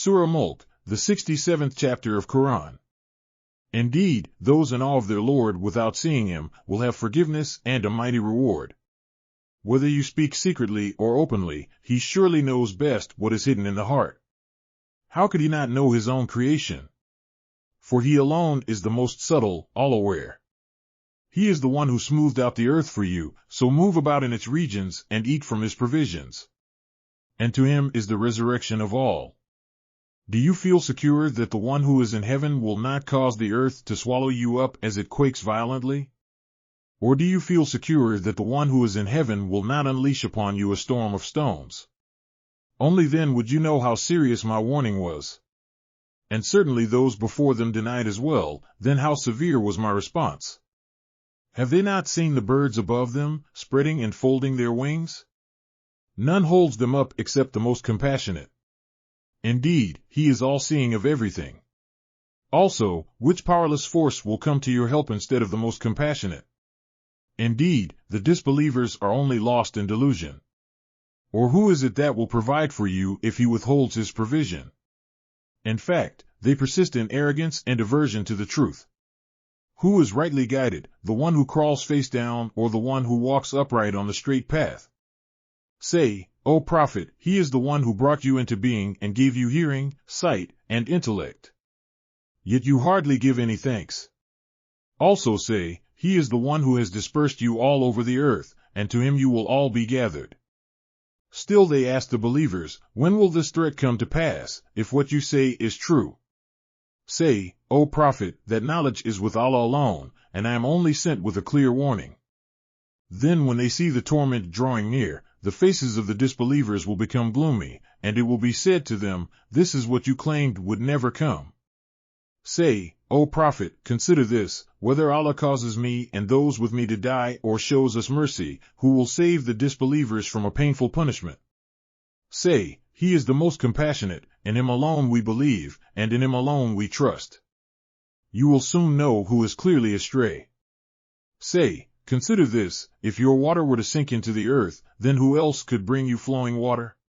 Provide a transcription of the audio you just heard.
Surah Mulk, the 67th chapter of Quran. Indeed, those in awe of their Lord without seeing him will have forgiveness and a mighty reward. Whether you speak secretly or openly, he surely knows best what is hidden in the heart. How could he not know his own creation? For he alone is the most subtle, all-aware. He is the one who smoothed out the earth for you, so move about in its regions and eat from his provisions. And to him is the resurrection of all. Do you feel secure that the one who is in heaven will not cause the earth to swallow you up as it quakes violently? Or do you feel secure that the one who is in heaven will not unleash upon you a storm of stones? Only then would you know how serious my warning was. And certainly those before them denied as well, then how severe was my response. Have they not seen the birds above them, spreading and folding their wings? None holds them up except the most compassionate. Indeed, he is all-seeing of everything. Also, which powerless force will come to your help instead of the most compassionate? Indeed, the disbelievers are only lost in delusion. Or who is it that will provide for you if he withholds his provision? In fact, they persist in arrogance and aversion to the truth. Who is rightly guided, the one who crawls face down or the one who walks upright on the straight path? Say, O Prophet, he is the one who brought you into being and gave you hearing, sight, and intellect. Yet you hardly give any thanks. Also say, he is the one who has dispersed you all over the earth, and to him you will all be gathered. Still they ask the believers, when will this threat come to pass, if what you say is true? Say, O Prophet, that knowledge is with Allah alone, and I am only sent with a clear warning. Then when they see the torment drawing near, the faces of the disbelievers will become gloomy, and it will be said to them, this is what you claimed would never come. Say, O Prophet, consider this, whether Allah causes me and those with me to die or shows us mercy, who will save the disbelievers from a painful punishment? Say, he is the most compassionate, in him alone we believe, and in him alone we trust. You will soon know who is clearly astray. Say, consider this, if your water were to sink into the earth, then who else could bring you flowing water?